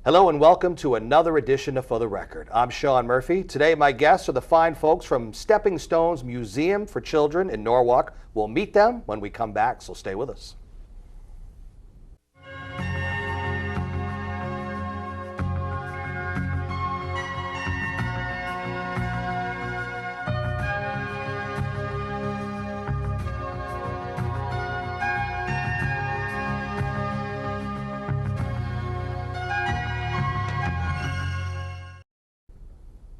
Hello and welcome to another edition of For the Record. I'm Sean Murphy. Today my guests are the fine folks from Stepping Stones Museum for Children in Norwalk. We'll meet them when we come back, so stay with us.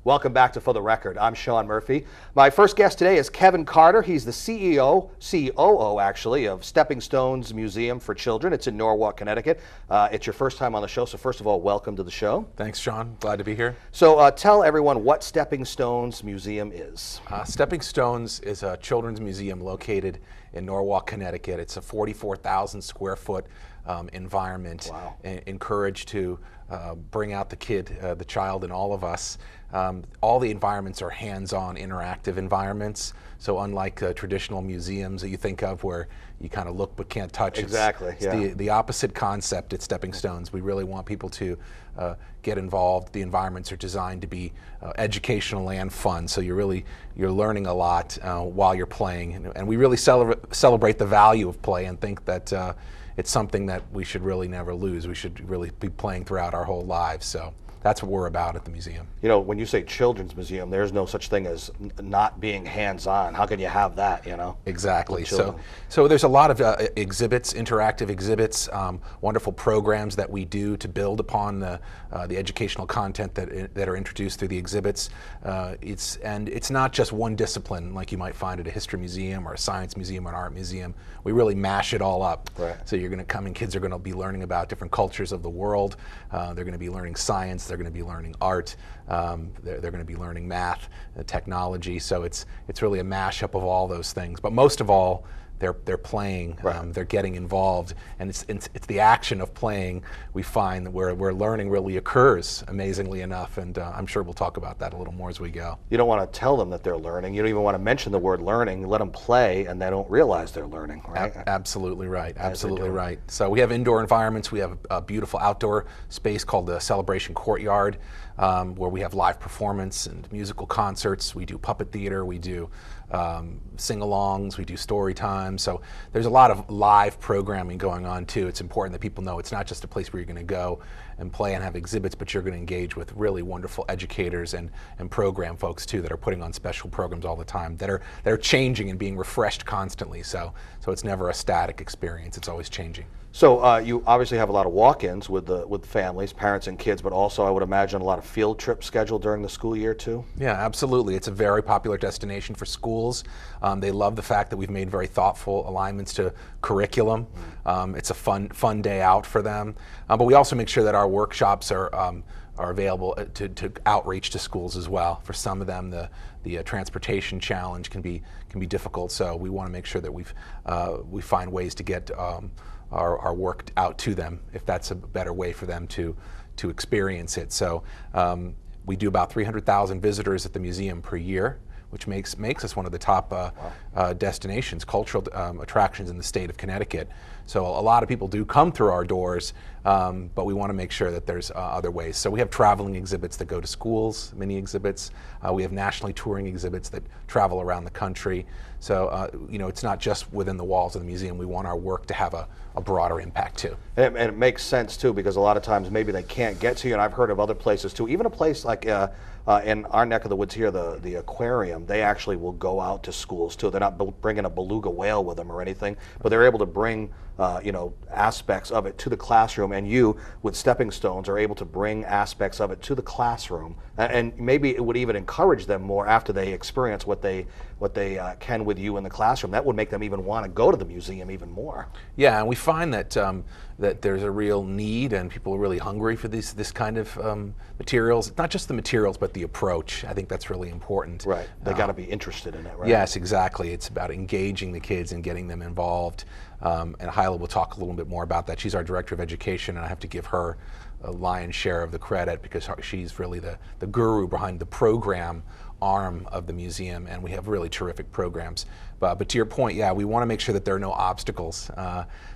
Welcome back to For the Record. I'm Sean Murphy. My first guest today is Kevin Carter. He's the COO actually, of Stepping Stones Museum for Children. It's in Norwalk, Connecticut. It's your first time on the show, so first of all, welcome to the show. Thanks, Sean. Glad to be here. So tell everyone what Stepping Stones Museum is. Stepping Stones is a children's museum located in Norwalk, Connecticut. It's a 44,000 square foot environment. Wow. Encouraged to bring out the kid, the child in all of us. All the environments are hands-on interactive environments. So unlike traditional museums that you think of where you kind of look but can't touch. Exactly. It's the opposite concept at Stepping Stones. We really want people to get involved. The environments are designed to be educational and fun. So you're learning a lot while you're playing. And we really celebrate the value of play and think that it's something that we should really never lose. We should really be playing throughout our whole lives. So that's what we're about at the museum. You know, when you say children's museum, there's no such thing as not being hands-on. How can you have that, you know? Exactly. So there's a lot of exhibits, interactive exhibits, wonderful programs that we do to build upon the educational content that are introduced through the exhibits. It's not just one discipline like you might find at a history museum or a science museum or an art museum. We really mash it all up. Right. So you're going to come in, kids are going to be learning about different cultures of the world. They're going to be learning science. They're going to be learning art. They're going to be learning math, technology. So it's really a mashup of all those things. But most of all, they're playing. Right. They're getting involved, and it's the action of playing we find that where learning really occurs, amazingly enough. And I'm sure we'll talk about that a little more as we go. You don't want to tell them that they're learning. You don't even want to mention the word learning. Let them play, and they don't realize they're learning. Right? Absolutely right. Absolutely right. So we have indoor environments. We have a beautiful outdoor space called the Celebration Courtyard, where we have live performance and musical concerts. We do puppet theater. We do sing-alongs. We do story time. So there's a lot of live programming going on too. It's important that people know it's not just a place where you're going to go and play and have exhibits, but you're going to engage with really wonderful educators and program folks too that are putting on special programs all the time that are changing and being refreshed constantly. So it's never a static experience. It's always changing. So you obviously have a lot of walk-ins with families, parents and kids, but also I would imagine a lot of field trips scheduled during the school year too? Yeah, absolutely. It's a very popular destination for schools. They love the fact that we've made very thoughtful alignments to curriculum. It's a fun day out for them. But we also make sure that our workshops are available to outreach to schools as well. For some of them, the transportation challenge can be difficult. So we want to make sure that we find ways to get our work out to them, if that's a better way for them to experience it. So we do about 300,000 visitors at the museum per year, which makes us one of the top destinations, cultural attractions in the state of Connecticut. So a lot of people do come through our doors, but we want to make sure that there's other ways. So we have traveling exhibits that go to schools, mini exhibits. We have nationally touring exhibits that travel around the country. So it's not just within the walls of the museum. We want our work to have a broader impact too. And it makes sense too, because a lot of times maybe they can't get to you, and I've heard of other places too. Even a place like in our neck of the woods here, the aquarium, they actually will go out to schools too. They're not bringing a beluga whale with them or anything, but they're able to bring aspects of it to the classroom, and you, with Stepping Stones, are able to bring aspects of it to the classroom, and maybe it would even encourage them more after they experience what they can with you in the classroom. That would make them even want to go to the museum even more. Yeah, and we find that that there's a real need, and people are really hungry for this kind of materials. Not just the materials, but the approach. I think that's really important. Right. They got to be interested in it, right? Yes, exactly. It's about engaging the kids and getting them involved. And Hyla will talk a little bit more about that. She's our director of education, and I have to give her a lion's share of the credit because she's really the guru behind the program arm of the museum, and we have really terrific programs. But to your point, yeah, we want to make sure that there are no obstacles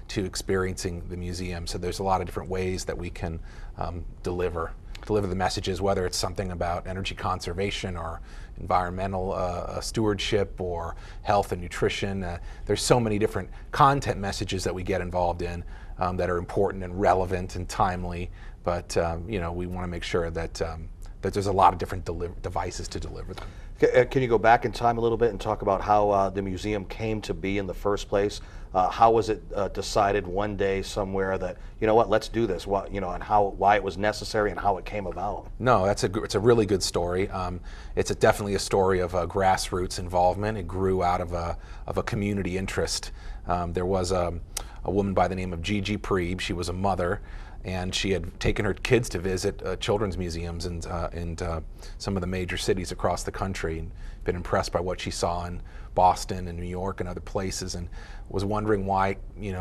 to experiencing the museum. So there's a lot of different ways that we can deliver the messages, whether it's something about energy conservation or environmental stewardship or health and nutrition. There's so many different content messages that we get involved in that are important and relevant and timely. But we want to make sure that that there's a lot of different devices to deliver them. Can you go back in time a little bit and talk about how the museum came to be in the first place? How was it decided one day somewhere that, you know what, let's do this? What, and why it was necessary and how it came about? No, it's a really good story. It's definitely a story of grassroots involvement. It grew out of a community interest. There was a woman by the name of Gigi Preeb. She was a mother, and she had taken her kids to visit children's museums in some of the major cities across the country, and been impressed by what she saw in Boston and New York and other places, and was wondering why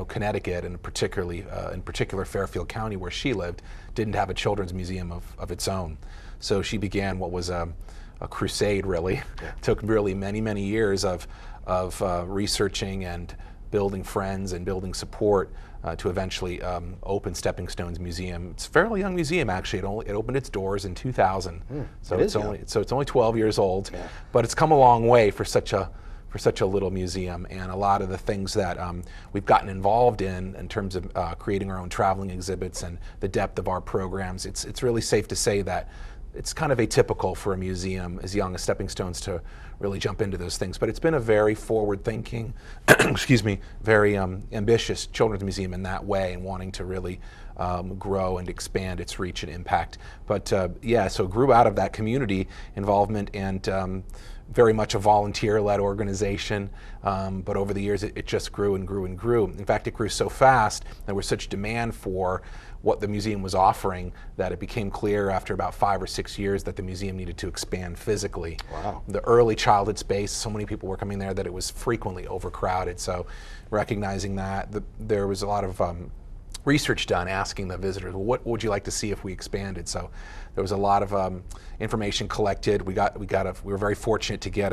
Connecticut, and particularly in particular Fairfield County where she lived, didn't have a children's museum of its own. So she began what was a crusade, really. Yeah. Took really many years of researching and building friends and building support to eventually open Stepping Stones Museum. It's a fairly young museum, actually. It opened its doors in 2000, so it's only 12 years old. Yeah. But it's come a long way for such a little museum, and a lot of the things that we've gotten involved in terms of creating our own traveling exhibits and the depth of our programs. It's really safe to say that it's kind of atypical for a museum as young as Stepping Stones to really jump into those things. But it's been a very forward-thinking, very ambitious children's museum in that way, and wanting to really grow and expand its reach and impact. But so it grew out of that community involvement and very much a volunteer-led organization, but over the years it just grew and grew and grew. In fact, it grew so fast, there was such demand for what the museum was offering that it became clear after about 5 or 6 years that the museum needed to expand physically. Wow. The early childhood space, so many people were coming there that it was frequently overcrowded. So recognizing that, there was a lot of research done asking the visitors, well, what would you like to see if we expanded? So there was a lot of information collected. We were very fortunate to get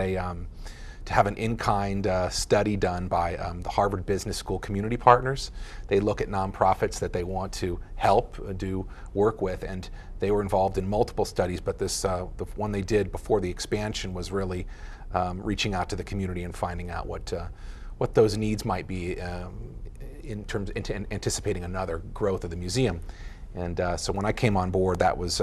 to have an in-kind study done by the Harvard Business School community partners. They look at nonprofits that they want to help do work with, and they were involved in multiple studies, but this the one they did before the expansion was really reaching out to the community and finding out what those needs might be in terms of anticipating another growth of the museum. And so when I came on board, that was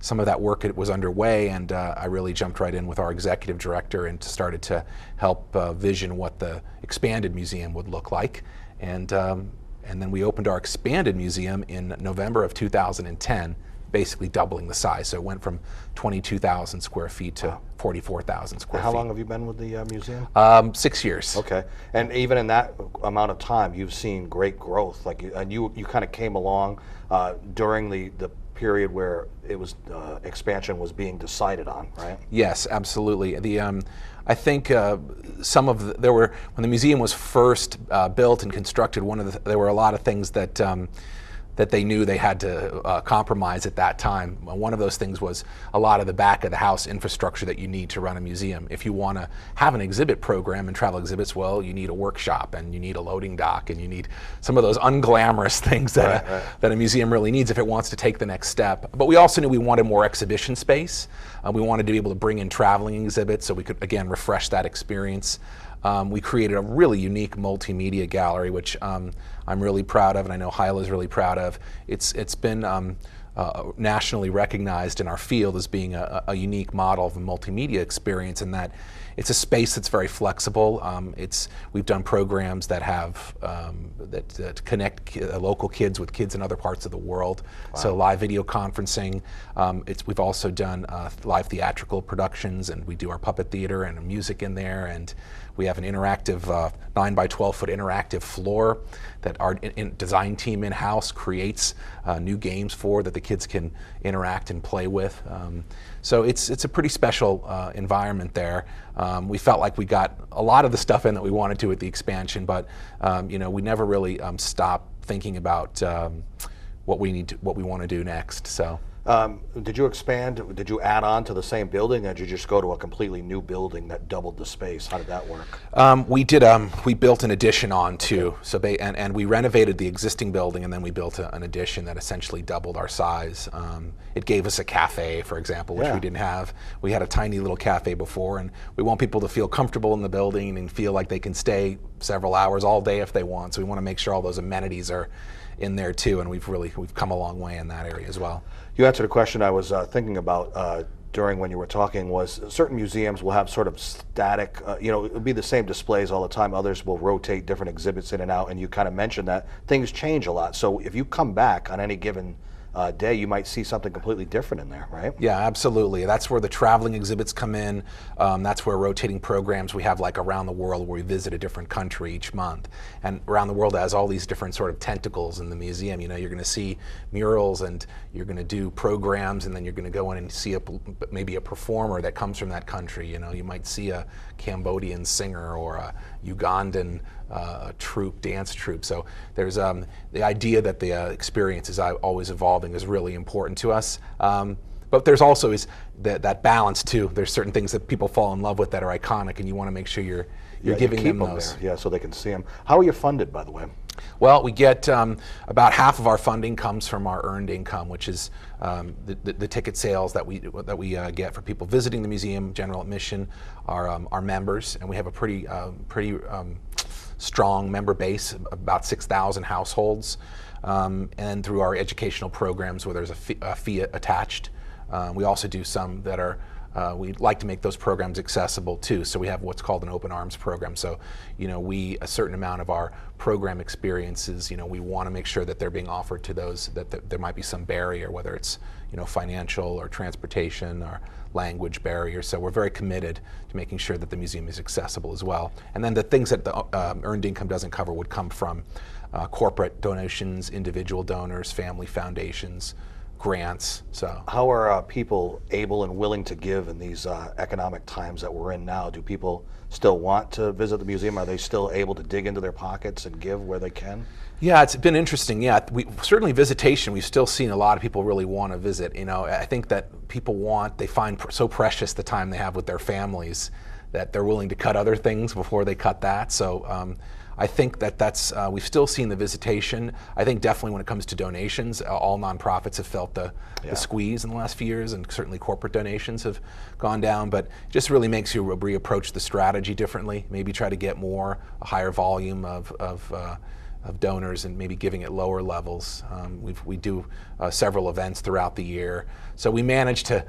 some of that work was underway, and I really jumped right in with our executive director and started to help vision what the expanded museum would look like. And then we opened our expanded museum in November of 2010, basically doubling the size. So it went from 22,000 square feet to 44,000 square feet. How long have you been with the museum? 6 years. Okay, and even in that amount of time, you've seen great growth. You kind of came along during the period where it was expansion was being decided on, right? Yes, absolutely. I think when the museum was first built and constructed, there were a lot of things that they knew they had to compromise at that time. One of those things was a lot of the back of the house infrastructure that you need to run a museum. If you want to have an exhibit program and travel exhibits, well, you need a workshop and you need a loading dock and you need some of those unglamorous things that a museum really needs if it wants to take the next step. But we also knew we wanted more exhibition space. We wanted to be able to bring in traveling exhibits so we could, again, refresh that experience. We created a really unique multimedia gallery, which I'm really proud of, and I know Hyla is really proud of. It's been nationally recognized in our field as being a unique model of a multimedia experience, in that it's a space that's very flexible. We've done programs that have that connect local kids with kids in other parts of the world. Wow. So live video conferencing. We've also done live theatrical productions, and we do our puppet theater and music in there, and we have an interactive 9 by 12 foot interactive floor that our design team in-house creates new games for that the kids can interact and play with. So it's a pretty special environment there. We felt like we got a lot of the stuff in that we wanted to with the expansion, but we never really stopped thinking about what we want to do next. So. Did you expand? Did you add on to the same building, or did you just go to a completely new building that doubled the space? How did that work? We did. We built an addition on too. So and we renovated the existing building, and then we built an addition that essentially doubled our size. It gave us a cafe, for example, which we didn't have. We had a tiny little cafe before, and we want people to feel comfortable in the building and feel like they can stay several hours all day if they want. So we want to make sure all those amenities are in there too, and we've come a long way in that area as well. You answered a question I was thinking about during when you were talking. Was certain museums will have sort of static, it'll be the same displays all the time. Others will rotate different exhibits in and out, and you kind of mentioned that things change a lot. So if you come back on any given day, you might see something completely different in there, right? Yeah, absolutely. That's where the traveling exhibits come in. That's where rotating programs we have, like around the world, where we visit a different country each month. And around the world has all these different sort of tentacles in the museum. You're going to see murals, and you're going to do programs, and then you're going to go in and see maybe a performer that comes from that country. You might see a Cambodian singer or a Ugandan dance troupe. So there's the idea that the experience is always evolving is really important to us. But there's also that balance too. There's certain things that people fall in love with that are iconic, and you want to make sure you're giving them those. There. Yeah, so they can see them. How are you funded, by the way? Well, we get about half of our funding comes from our earned income, which is the ticket sales that we get for people visiting the museum. General admission, our members, and we have a pretty strong member base, about 6,000 households, and through our educational programs where there's a fee attached. We also do some that are we like to make those programs accessible too. So we have what's called an open arms program. So, a certain amount of our program experiences, we want to make sure that they're being offered to those that there might be some barrier, whether it's, financial or transportation or language barrier. So we're very committed to making sure that the museum is accessible as well. And then the things that the earned income doesn't cover would come from corporate donations, individual donors, family foundations, grants. So how are people able and willing to give in these economic times that we're in now? Do people still want to visit the museum? Are they still able to dig into their pockets and give where they can? Yeah, it's been interesting. Yeah, certainly visitation, we've still seen a lot of people really want to visit. I think that they find so precious the time they have with their families that they're willing to cut other things before they cut that. So I think that's we've still seen the visitation. I think definitely when it comes to donations, all nonprofits have felt the squeeze in the last few years, and certainly corporate donations have gone down. But it just really makes you reapproach the strategy differently. Maybe try to get a higher volume of donors, and maybe giving at lower levels. We do several events throughout the year, so we manage to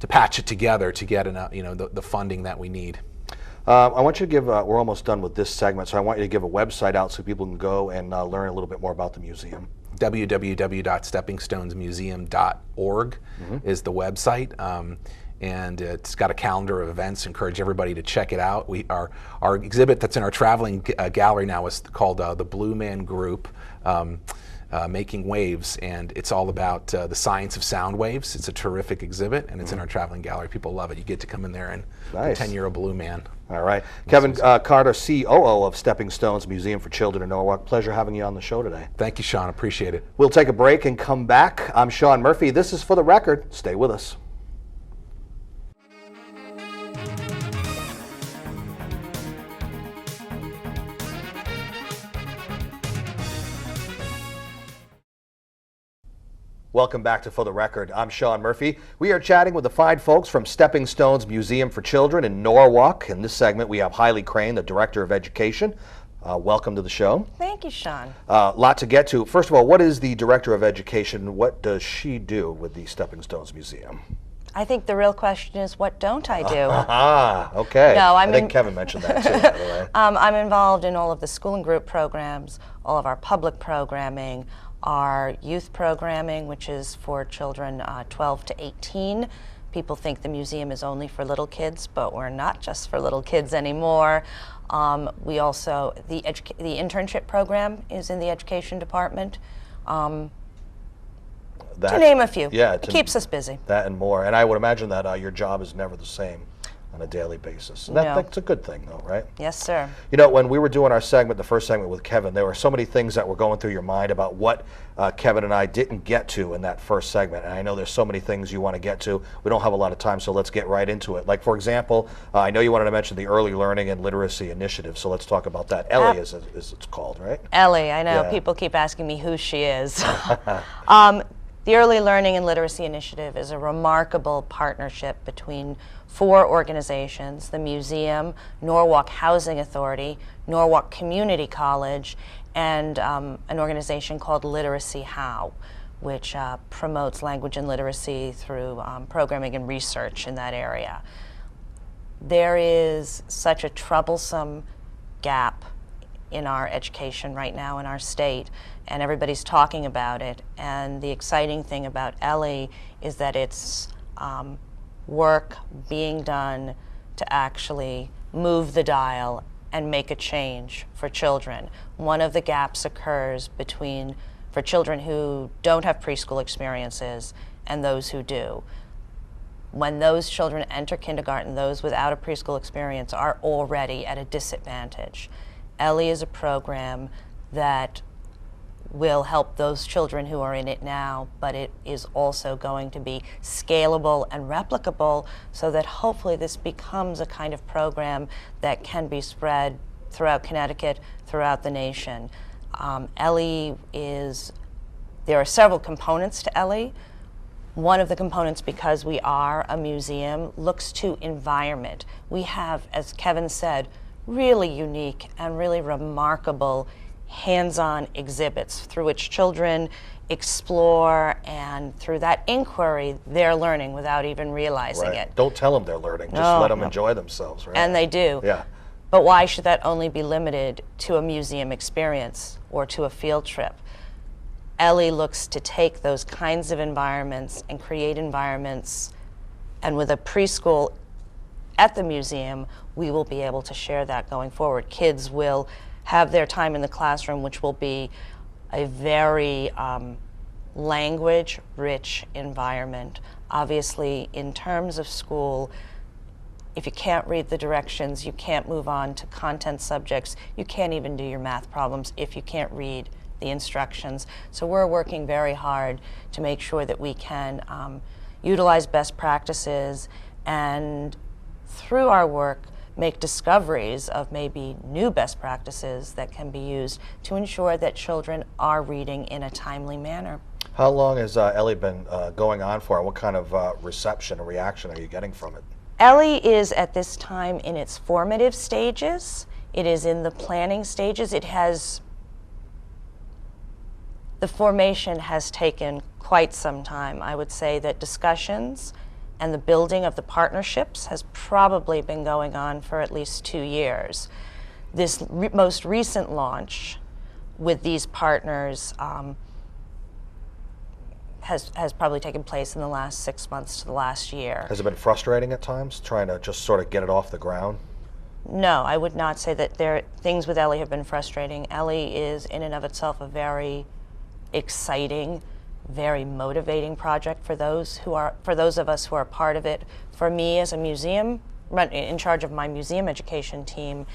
patch it together to get the funding that we need. I want you to give, we're almost done with this segment, so I want you to give a website out so people can go and learn a little bit more about the museum. www.steppingstonesmuseum.org is the website, and it's got a calendar of events. Encourage everybody to check it out. Our exhibit that's in our traveling gallery now is called the Blue Man Group, Making Waves, and it's all about the science of sound waves. It's a terrific exhibit, and it's in our traveling gallery. People love it. You get to come in there and pretend you're a blue man. All right. Kevin Carter, COO of Stepping Stones Museum for Children in Norwalk. Pleasure having you on the show today. Thank you, Sean. Appreciate it. We'll take a break and come back. I'm Sean Murphy. This is For the Record. Stay with us. Welcome back to For the Record. I'm Sean Murphy. We are chatting with the fine folks from Stepping Stones Museum for Children in Norwalk. In this segment, we have Hailey Crane, the Director of Education. Welcome to the show. Thank you, Sean. A lot to get to. First of all, what is the Director of Education? What does she do with the Stepping Stones Museum? I think the real question is, what don't I do? Okay. No, I think Kevin mentioned that too, by the way. I'm involved in all of the school and group programs, all of our public programming, our youth programming, which is for children 12 to 18. People think the museum is only for little kids, but we're not just for little kids anymore. We also, the internship program is in the education department. To name a few. Yeah, it keeps us busy. That and more. And I would imagine that your job is never the same. on a daily basis. And No. that's a good thing, though, right? Yes, sir. You know, when we were doing our segment, the first segment with Kevin, there were so many things that were going through your mind about what Kevin and I didn't get to in that first segment. And I know there's so many things you want to get to. We don't have a lot of time, so let's get right into it. Like, for example, I know you wanted to mention the Early Learning and Literacy Initiative, so let's talk about that. Ellie, as it's called, right? Ellie, I know. Yeah. People keep asking me who she is. The Early Learning and Literacy Initiative is a remarkable partnership between 4 organizations: the Museum, Norwalk Housing Authority, Norwalk Community College, and an organization called Literacy How, which promotes language and literacy through programming and research in that area. There is such a troublesome gap in our education right now in our state, and everybody's talking about it. And the exciting thing about Ellie is that it's work being done to actually move the dial and make a change for children. One of the gaps occurs for children who don't have preschool experiences and those who do. When those children enter kindergarten, those without a preschool experience are already at a disadvantage. Ellie is a program that will help those children who are in it now, but it is also going to be scalable and replicable so that hopefully this becomes a kind of program that can be spread throughout Connecticut, throughout the nation. There are several components to Ellie. One of the components, because we are a museum, looks to environment. We have, as Kevin said, really unique and really remarkable hands-on exhibits through which children explore, and through that inquiry, they're learning without even realizing it. Don't tell them they're learning. Just let them enjoy themselves, right? And they do. Yeah. But why should that only be limited to a museum experience or to a field trip? Ellie looks to take those kinds of environments and create environments, and with a preschool at the museum, we will be able to share that going forward. Kids will have their time in the classroom, which will be a very language-rich environment. Obviously, in terms of school, if you can't read the directions, you can't move on to content subjects. You can't even do your math problems if you can't read the instructions. So we're working very hard to make sure that we can utilize best practices, and through our work make discoveries of maybe new best practices that can be used to ensure that children are reading in a timely manner. How long has Ellie been going on for? What kind of reception or reaction are you getting from it? Ellie is at this time in its formative stages. It is in the planning stages. The formation has taken quite some time. I would say that discussions and the building of the partnerships has probably been going on for at least 2 years. This most recent launch with these partners has probably taken place in the last 6 months to the last year. Has it been frustrating at times, trying to just sort of get it off the ground? No, I would not say that things with Ellie have been frustrating. Ellie is in and of itself a very exciting, very motivating project for those of us who are part of it. For me, as a museum, in charge of my museum education team,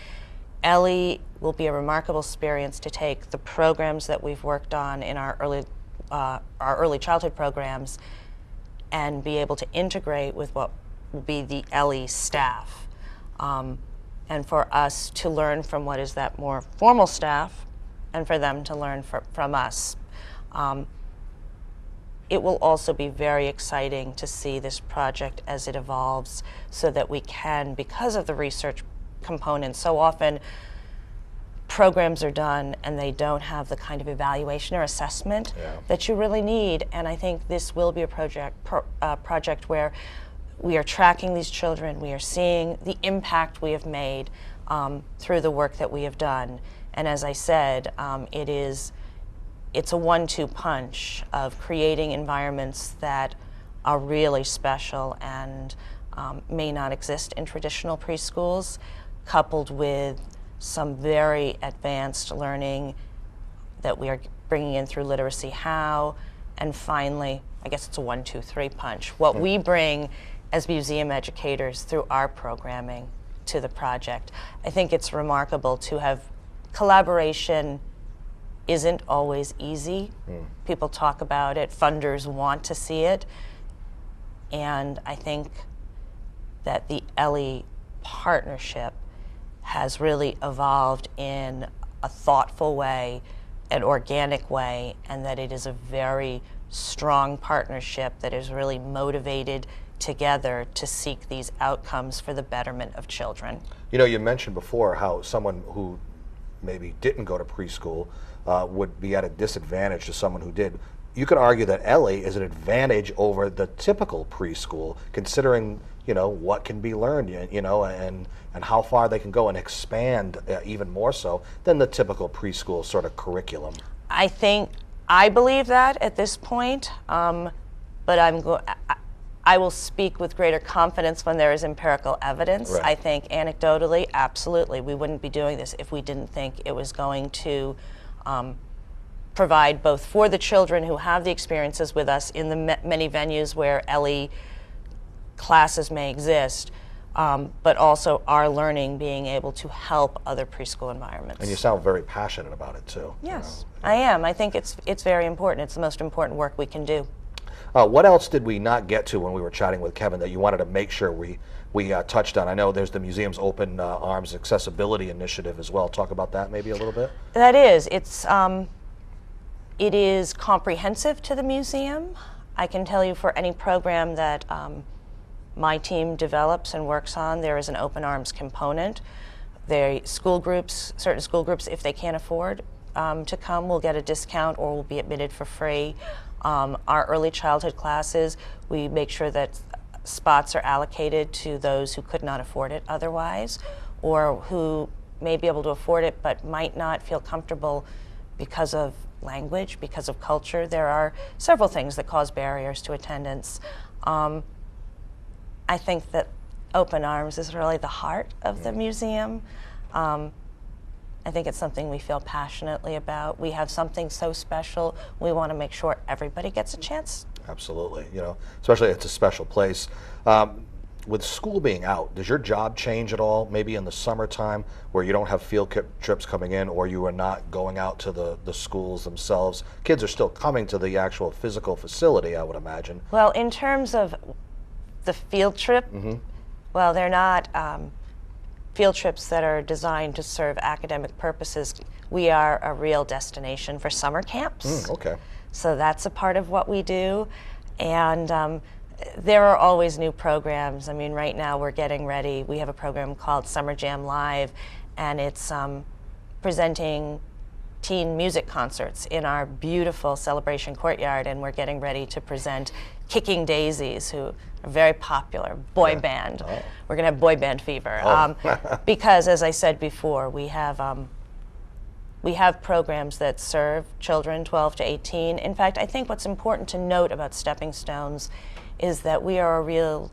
Ellie will be a remarkable experience to take the programs that we've worked on in our early childhood programs and be able to integrate with what will be the Ellie staff, and for us to learn from what is that more formal staff, and for them to learn from us. It will also be very exciting to see this project as it evolves, so that we can, because of the research component, so often programs are done and they don't have the kind of evaluation or assessment that you really need. And I think this will be a project where we are tracking these children, we are seeing the impact we have made through the work that we have done. And as I said, it's a 1-2 punch of creating environments that are really special and may not exist in traditional preschools, coupled with some very advanced learning that we are bringing in through Literacy How, and finally, I guess it's a 1-2-3 punch. What we bring as museum educators through our programming to the project. I think it's remarkable to have collaboration isn't always easy. People talk about it, funders want to see it, and I think that the Ellie partnership has really evolved in a thoughtful way, an organic way, and that it is a very strong partnership that is really motivated together to seek these outcomes for the betterment of children. You know, you mentioned before how someone who maybe didn't go to preschool would be at a disadvantage to someone who did. You could argue that Ellie is an advantage over the typical preschool, considering, you know, what can be learned, you know, and how far they can go and expand even more so than the typical preschool sort of curriculum. I believe that at this point, but I will speak with greater confidence when there is empirical evidence. Right. I think anecdotally, absolutely, we wouldn't be doing this if we didn't think it was going to provide both for the children who have the experiences with us in the many venues where Ellie classes may exist, but also our learning being able to help other preschool environments. And you sound very passionate about it too. Yes, I am. I think it's very important. It's the most important work we can do. What else did we not get to when we were chatting with Kevin that you wanted to make sure we touched on? I know there's the museum's Open Arms Accessibility Initiative as well. Talk about that maybe a little bit. That is, it is comprehensive to the museum. I can tell you for any program that my team develops and works on, there is an open arms component. Certain school groups, if they can't afford to come, will get a discount or will be admitted for free. Our early childhood classes, we make sure that spots are allocated to those who could not afford it otherwise, or who may be able to afford it but might not feel comfortable because of language, because of culture. There are several things that cause barriers to attendance. I think that Open Arms is really the heart of the museum. I think it's something we feel passionately about. We have something so special. We want to make sure everybody gets a chance. Absolutely, you know, especially it's a special place. With school being out, does your job change at all? Maybe in the summertime where you don't have field trips coming in, or you are not going out to the schools themselves. Kids are still coming to the actual physical facility, I would imagine. Well, in terms of the field trip, well, they're not field trips that are designed to serve academic purposes. We are a real destination for summer camps. Okay. So that's a part of what we do. And there are always new programs. I mean, right now we're getting ready. We have a program called Summer Jam Live, and it's presenting teen music concerts in our beautiful celebration courtyard, and we're getting ready to present Kicking Daisies, who are a very popular boy band. Oh. We're going to have boy band fever. Because, as I said before, we have programs that serve children 12 to 18. In fact, I think what's important to note about Stepping Stones is that we are a real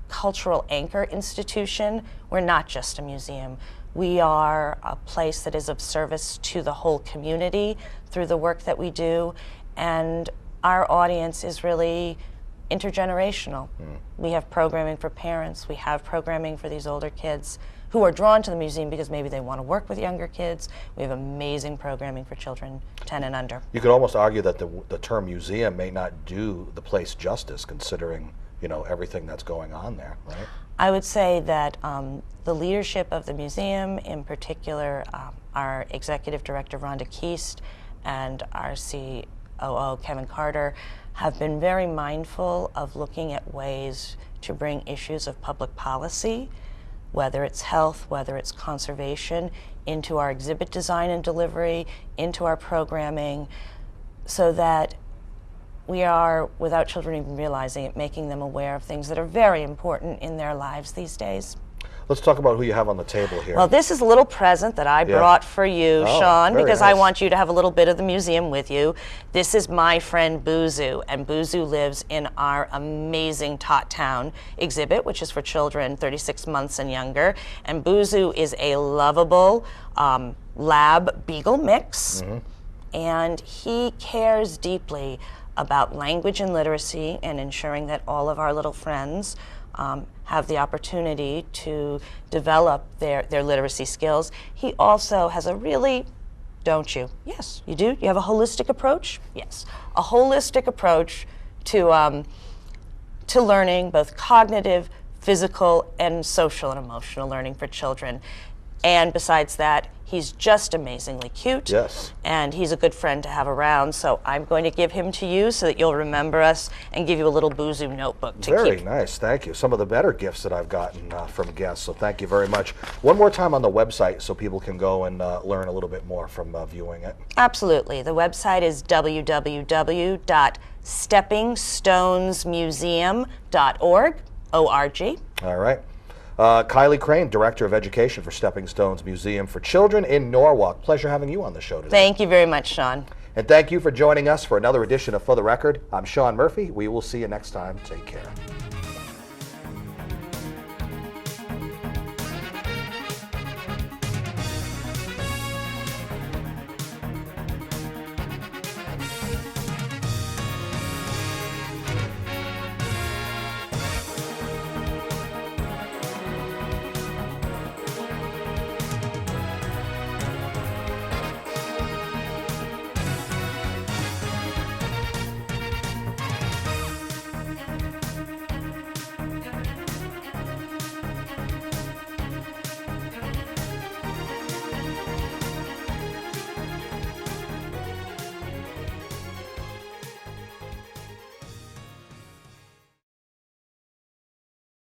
cultural anchor institution. We're not just a museum. We are a place that is of service to the whole community through the work that we do, and our audience is really intergenerational. We have programming for parents, we have programming for these older kids who are drawn to the museum because maybe they want to work with younger kids. We have amazing programming for children 10 and under. You could almost argue that the term museum may not do the place justice, considering, you know, everything that's going on there, right? I would say that the leadership of the museum, in particular our executive director Rhonda Keast and our COO Kevin Carter, have been very mindful of looking at ways to bring issues of public policy, whether it's health, whether it's conservation, into our exhibit design and delivery, into our programming, so that we are, without children even realizing it, making them aware of things that are very important in their lives these days. Let's talk about who you have on the table here. Well, this is a little present that I brought for you, Sean, because nice. I want you to have a little bit of the museum with you. This is my friend Buzu, and Buzu lives in our amazing Tot Town exhibit, which is for children 36 months and younger. And Buzu is a lovable lab beagle mix, and he cares deeply about language and literacy and ensuring that all of our little friends have the opportunity to develop their literacy skills. He also has a really, don't you? Yes, you do? You have a holistic approach? Yes, a holistic approach to learning, both cognitive, physical, and social and emotional learning for children. And besides that, he's just amazingly cute. Yes. And he's a good friend to have around. So I'm going to give him to you so that you'll remember us and give you a little Boozoo notebook to keep. Very nice, thank you. Some of the better gifts that I've gotten from guests, so thank you very much. One more time on the website so people can go and learn a little bit more from viewing it. Absolutely. The website is www.steppingstonesmuseum.org. O-R-G. All right. Kylie Crane, Director of Education for Stepping Stones Museum for Children in Norwalk. Pleasure having you on the show today. Thank you very much, Sean. And thank you for joining us for another edition of For the Record. I'm Sean Murphy. We will see you next time. Take care.